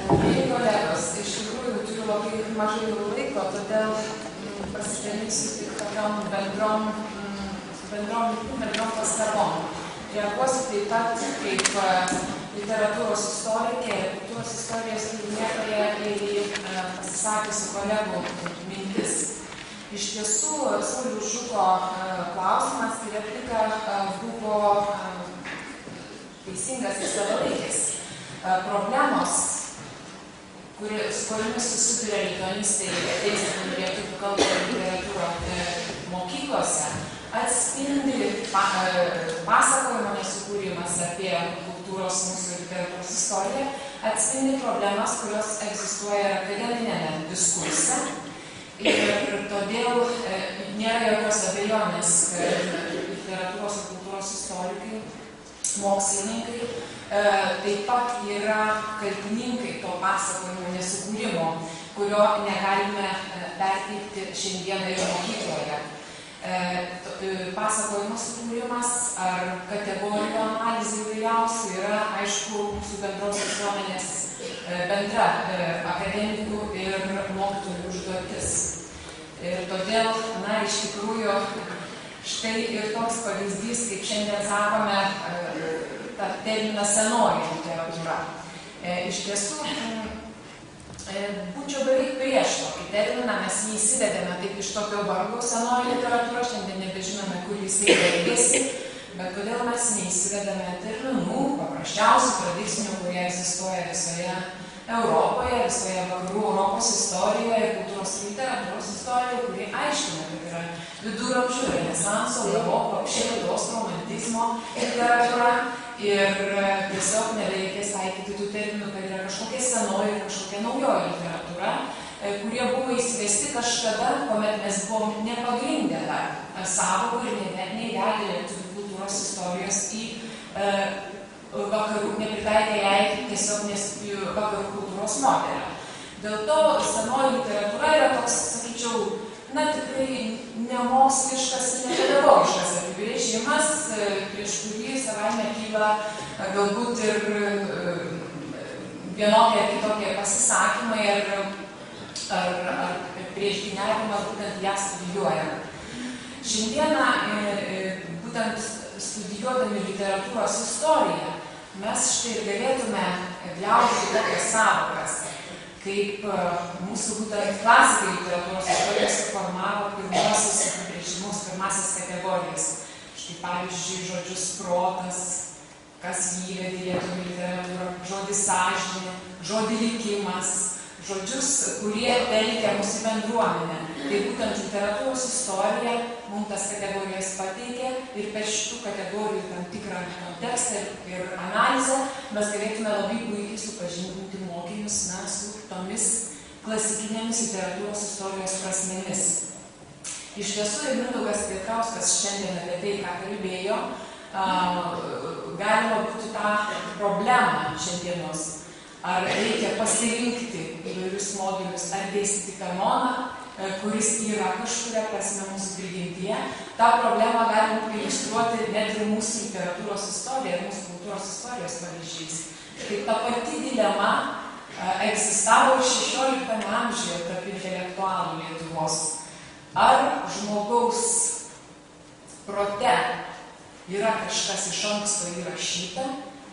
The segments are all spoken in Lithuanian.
Mėly kolegos, iš tikrųjų turiu labai mažai laiko, todėl pasidalysiu tik tokiom bendrom pastabom. Reaguosiu taip pat kaip literatūros istorikė ir kultūros istorijos tyrinėtoja į pasisakiusių kolegų mintis. Iš tiesų, Sauliaus Žuko klausimas ir replika buvo teisingas ir savalaikis. Problemos, su kuriomis susiduria lituanistai dėstydami lietuvių kalbą ir literatūrą mokyklose, atspindi pasakojimo nesukūrimas apie kultūros mūsų ir literatūros istoriją, atspindi problemas, kurios egzistuoja akademinėme diskurse. Ir todėl nėra jokios abejonės, kad literatūros ir kultūros istorikai, mokslininkai taip pat yra kaltininkai to pasakojimo nesukūrimo, kurio negalime perteikti šiandieną ir mokykloje. Pasakojimo sukūrimas ar kategorijų analizė įvairiausių yra, aišku, mūsų bendros visuomenės bendra akademikų ir mokytojų užduotis. Ir todėl, iš tikrųjų, štai ir toks pavyzdys, kaip šiandien sakome, tą terminą senoji literatūra. Iš tiesų, būčiau beveik prieš tokį terminą, mes jį įsivedėme taip iš tokio vargo senoji literatūra, šiandien nebežinome, kur jis baigėsi, bet kodėl mes neįsivedame terminų, paprasčiausių, tradicinių, kurie egzistuoja visoje Europoje, visoje vakarų Europos istorijoje ir kultūros ir literatūros istorijoje, kurie aiškina, kad yra viduramžių, renesanso, baroko, apšėdos, romantizmo literatūra ir tiesiog nereikės taikyti tų terminų, kad yra kažkokia senoji ir kažkokia naujoji literatūra, kurie buvo įsivesti kažkada, kuomet mes buvom nepagrindę dar sąvokų ir neįvedę lietuvių kultūros istorijos į vakarų, nepritaikę jai tiesiog vakarų kultūros modelio. Dėl to senoji literatūra yra toks, sakyčiau, tikrai nemoksliškas ir nepedagogiškas apibrėžimas, prieš kurį savaime kyla galbūt ir vienokie ar kitokie pasisakymai ar priešgyniavimas būtent ją studijuojant. Šiandieną būtent studijuodami literatūros istoriją mes štai ir galėtume gliaudyti tokias sąvokas, kaip mūsų būtent klasikai literatūros istorijos formavo pirmosius apibrėžimus, pirmasis kategorijas. Štai pavyzdžiui, žodžius protas, kas jį įvedė į lietuvių literatūrą, žodis sąžinė, žodį likimas, žodžius, kurie telkia mūsų bendruomenę. Tai būtent literatūros istorija mums tas kategorijas pateikė ir per šitų kategorijų tam tikrą kontekstą ir analizę mes galėtume labai puikiai supažindinti mokinius su tomis klasikinėmis literatūros istorijos prasmėmis. Iš tiesų, ir Mindaugas Kvietkauskas šiandien apie tai, ką kalbėjo, galima būtų tą problemą šiandienos. Ar reikia pasirinkti įvairius modulius, ar dėstyti kanoną, kuris yra kažkuria prasme mūsų prigimtyje. Ta problema galima iliustruoti net ir mūsų literatūros istoriją ir mūsų kultūros istorijos pavyzdžiais. Tai ta pati dilema egzistavo 16 amžiuje tarp intelektualų Lietuvos. Ar žmogaus prote yra kažkas iš anksto įrašyta,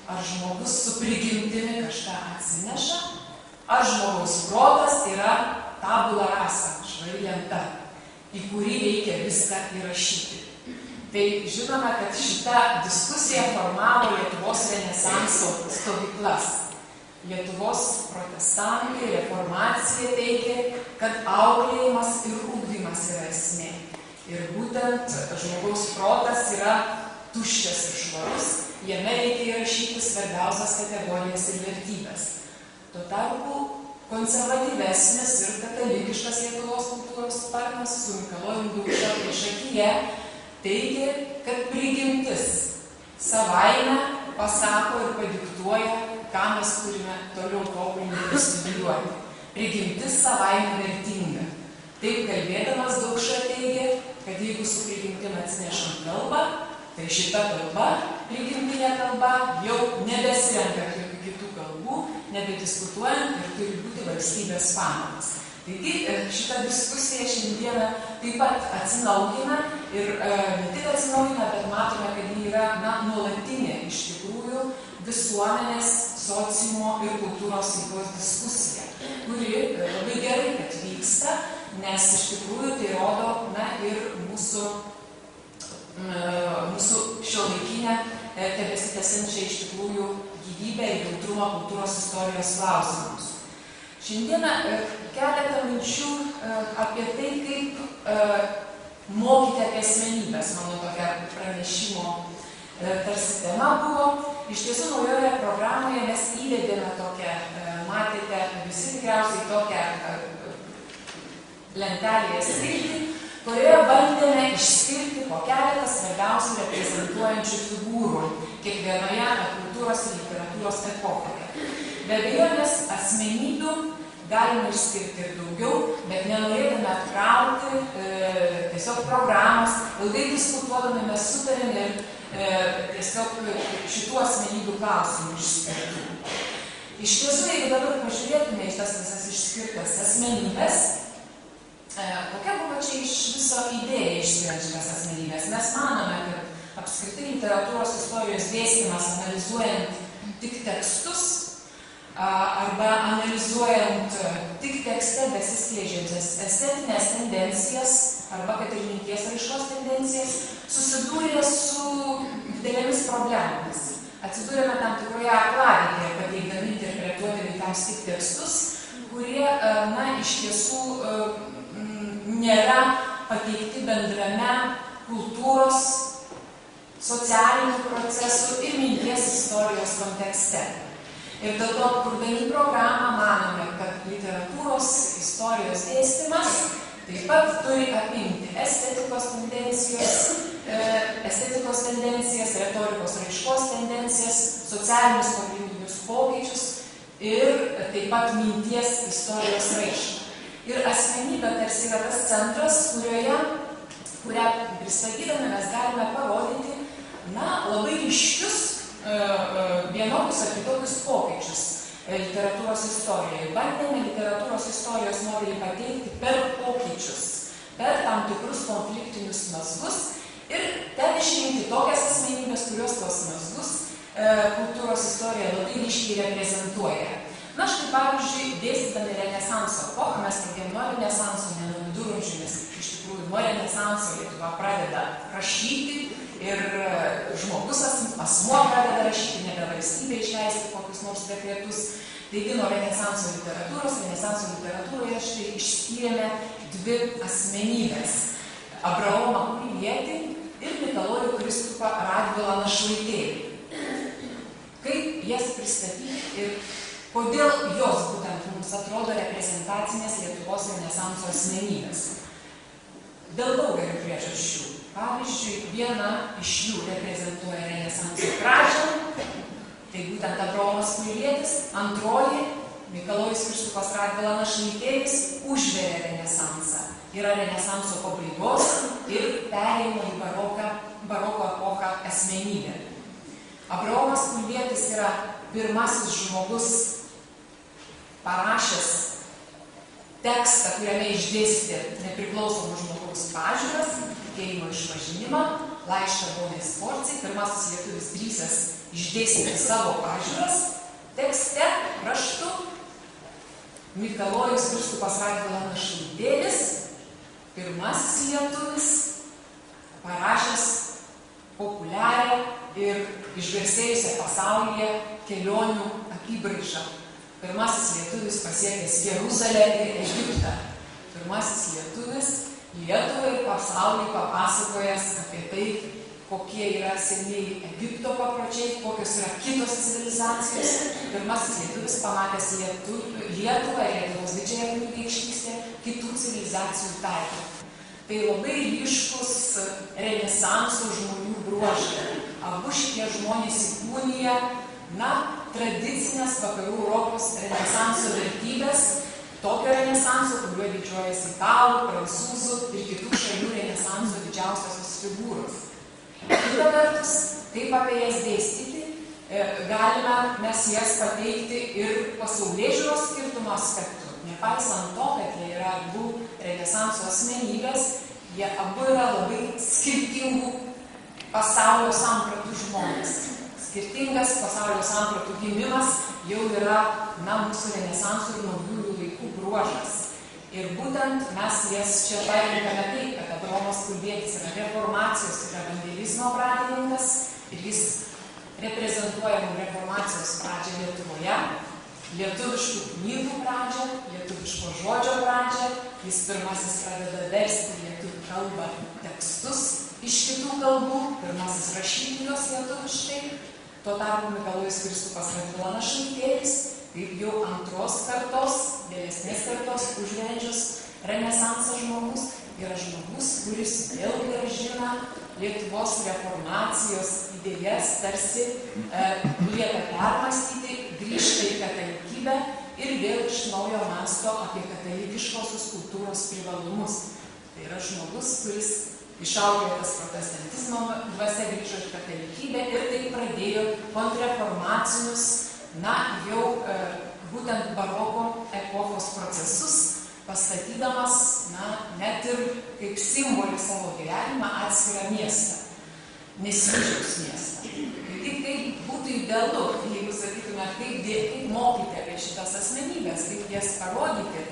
ar žmogus su prigimtimi kažką atsineša, ar žmogaus protas yra tabula rasa, švari lenta, į kurį reikia viską įrašyti. Tai žinome, kad šita diskusija formavo Lietuvos renesanso stovyklas. Lietuvos protestantai, reformacija teigė, kad auklėjimas ir ugdymas yra esmė. Ir būtent žmogaus protas yra tuščias ir švarus, jame reikia įrašyti svarbiausias kategorijas ir vertybės. Tuo tarpu konservatyvesnis ir katalikiškas Lietuvos kultūros sparnas su Mikalojum Daukša priešakyje teigė, kad prigimtis savaime pasako ir padiktuoja, ką mes turime toliau tobulinti ir studijuoti. Prigimtis savaime vertinga. Taip kalbėdamas Daukša teigė, kad jeigu su prigimtim atsinešam kalbą, tai šita kalba, prigimtinė kalba, jau nebesirenka jokių kitų kalbų nebediskutuojant ir turi būti valstybės pamatas. Taigi šita diskusija šiandieną taip pat atsinaujina ir ne tik atsinaujina, bet matome, kad ji yra nuolatinė iš tikrųjų visuomenės, sociumo ir kultūros veiklos diskusija, kuri labai gerai, kad vyksta, nes iš tikrųjų tai rodo ir mūsų šiuolaikinę tebesitęsiančią iš tikrųjų gyvybę ir jautrumą kultūros istorijos klausimams. Šiandieną keletą minčių apie tai, kaip mokyti apie asmenybės, mano tokia pranešimo tarsi tema buvo. Iš tiesų, naujoje programoje mes įvedėme tokią, matėte visi tikriausiai tokią lentelėje skirtį, kurioje bandėme išskirti po keletą svarbiausių reprezentuojančių figūrų kiekvienoje kultūros ir literatūros epochoje. Be abejonės asmenybių galima išskirti ir daugiau, bet nenorėtume apkrauti tiesiog programos, ilgai diskutuodami mes sutarėm ir tiesiog šitų asmenybių klausimų išskirti. Iš tiesų, jeigu dabar pažiūrėtume į tas visas išskirtas asmenybės, kokia buvo čia iš viso idėja išskiriant šitas asmenybės? Mes manome, kad apskritai literatūros istorijos dėstymas analizuojant tik tekstus arba analizuojant tik tekste besiskleidžiančias estetinės tendencijas arba kad ir minties raiškos tendencijas, susidūrė su didelėmis problemomis. Atsidūrėme tam tikroje aklavietėje, pateikdami interpretuoti vaikams tik tekstus, kurie, iš tiesų nėra pateikti bendrame kultūros, socialinių procesų ir minties istorijos kontekste. Ir dėl to, kurdami programą, manome, kad literatūros istorijos dėstymas taip pat turi apimti estetikos tendencijas, retorikos raiškos tendencijas, socialinius pagrindinius pokyčius ir taip pat minties istorijos raišką. Ir asmenybė tarsi yra tas centras, kurią pristatydami mes galime parodyti labai ryškius vienokius ar kitokius pokyčius literatūros istorijoje. Bandėme literatūros istorijos modelį pateikti per pokyčius, per tam tikrus konfliktinius mazgus ir ten išrinkti tokias asmenybės, kurios tos mazgus kultūros istorijoje labai ryškiai reprezentuoja. Štai pavyzdžiui, dėstydami Renesanso epochą, mes pradėjome nuo Renesanso, ne nuo viduramžių, nes iš tikrųjų nuo Renesanso Lietuva pradeda rašyti ir žmogus, asmuo pradeda rašyti, nebe valstybė išleisti kokius nors dekretus. Taigi nuo Renesanso literatūroje štai išskyrėme dvi asmenybės – Abraomą Kubilietį ir Mikalojų Kristupą Radvilą Našlaitėlį. Kaip jas pristatyti ir kodėl jos būtent mums atrodo reprezentacinės Lietuvos Renesanso asmenybės? Dėl daugelio priežasčių. Pavyzdžiui, viena iš jų reprezentuoja Renesanso pradžią, tai būtent Abraomas Kubilietis, antroji, Mikalojus Kristupas Radvila Našlaitėlis, užveria Renesansą. Yra Renesanso pabaigos ir perėjimo į baroko epochą asmenybė. Abraomas Kubilietis yra pirmasis žmogus parašęs tekstą, kuriame išdėstė nepriklausomų žmogaus pažiūras, tikėjimo išpažinimą, laišką Bonai Sforcai, pirmasis lietuvis drįsęs išdėstyti savo pažiūras, tekste, raštu, Mikalojus Kristupas Radvila Našlaitėlis, pirmasis lietuvis, parašęs populiarią ir išgarsėjusią pasaulyje kelionių apybraižą. Pirmasis lietuvis pasiekęs Jeruzalę ir Egiptą. Pirmasis lietuvis Lietuvai ir pasauliui papasakojęs apie tai, kokie yra senieji Egipto papročiai, kokios yra kitos civilizacijos. Pirmasis lietuvis pamatęs Lietuvą ir Lietuvos didžiąją kunigaikštystę kitų civilizacijų tarpe. Tai labai ryškus Renesanso žmonių bruožai. Abu šitie žmonės įkūnija, tradicinės vakarų Europos Renesanso vertybės, tokio Renesanso, kuriuo didžiuojasi italų, prancūzų ir kitų šalių Renesanso didžiausios figūros. Kita vertus, kaip apie jas dėstyti galime mes jas pateikti ir pasaulėžiūros skirtumo aspektu. Nepaisant to, kad jie yra abu renesanso asmenybės, jie abu yra labai skirtingų pasaulio sampratų žmonės. Skirtingas pasaulio sampratų gimimas jau yra mūsų renesanso ir naujųjų laikų bruožas. Ir būtent mes jas čia parenkame taip, kad Abraomas Kulvietis yra reformacijos ir evangelizmo pradininkas ir jis reprezentuoja reformacijos pradžią Lietuvoje, lietuviškų knygų pradžią, lietuviško žodžio pradžią. Jis pirmasis pradeda versti lietuvių kalbą tekstus iš kitų kalbų, pirmasis rašyti juos lietuviškai. Tuo tarpu Mikalojus Kristupas Radvilanas Šaltietis, kaip jau antros kartos, vėlesnės kartos užvenčius renesansą žmogus, yra žmogus, kuris vėl grąžina Lietuvos reformacijos idėjas, tarsi lieka permąstyti, grįžta į katalikybę ir vėl iš naujo mąsto apie katalikiškosios kultūros privalumus. Tai yra žmogus, kuris išauklėtas protestantizmo dvasia, grįžo į katalikybę ir tai pradėjo kontrreformacinius, jau būtent baroko epochos procesus, pastatydamas, net ir kaip simbolį savo gyvenimą atskirą miestą, Nesvyžiaus miestą. Ir kaip būtų idealu, jeigu sakytume, kaip mokyti apie šitas asmenybės, kaip jas parodyti,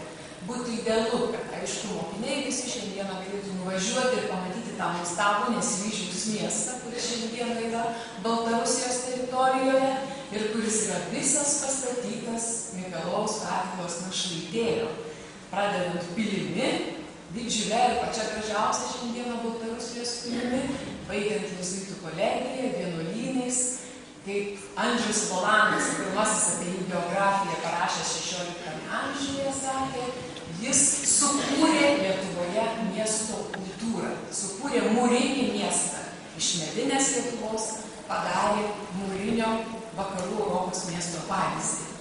būtų idealu, kad, aišku, mokiniai visi šiandieną galėtų nuvažiuoti ir pamatyti tą nuostabų Nesvyžiaus miestą, kuris šiandieną yra Baltarusijos teritorijoje ir kuris yra visas pastatytas Mikalojaus Radvilos našlaitėlio. Pradedant pilimi, didžiulė ir pačia gražiausia šiandieną Baltarusijos pilimi, baigiant jėzuitų kolegiją, vienuolynais, kaip Andrius Volanas, pirmasis apie jų biografiją parašęs 16 amžiuje, sakė, jis sukūrė Lietuvoje miesto kultūrą, sukūrė mūrinį miestą. Iš medinės Lietuvos padarė mūrinio vakarų Europos miesto pavyzdį.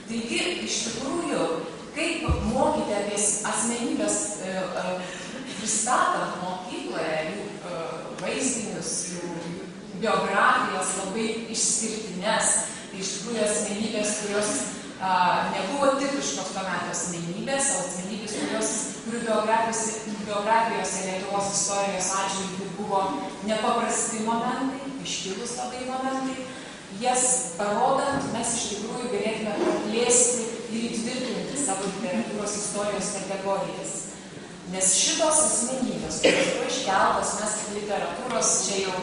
Taigi, iš tikrųjų, kaip mokyti apie asmenybės pristatant mokykloje, jų vaizdinius, jų biografijas labai išskirtines, tai iš tikrųjų asmenybės, kurios nebuvo tipiškos to meto asmenybės, o asmenybės, kurių biografijose Lietuvos istorijos atžvilgiu buvo nepaprasti momentai, iškilus labai momentai. Jas parodant, mes iš tikrųjų galėtume praplėsti ir įtvirtinti savo literatūros istorijos kategorijas. Nes šitos asmenybės, kurios buvo iškeltas, mes literatūros čia jau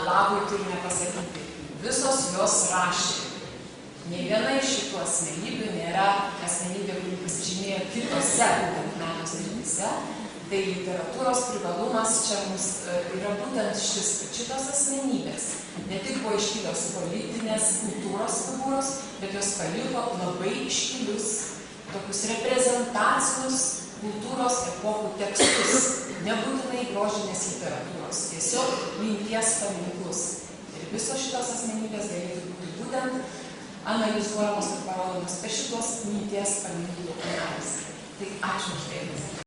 labui turime pasakyti, visos jos rašė. Nei viena iš šitų asmenybių nėra asmenybė, kuri pasižymėjo kitose būtent meno srityse. Tai literatūros privalumas čia mums yra būtent šitos asmenybės. Ne tik buvo iškilios politinės kultūros figūros, bet jos paliko labai iškilius tokius reprezentacinius kultūros epochų tekstus, nebūtinai grožinės literatūros, tiesiog minties paminklus. Ir visos šitos asmenybės galėtų būti būtent analizuojamos ir parodomos per šitos minties paminklų analizę. Tai ačiū už dėmesį.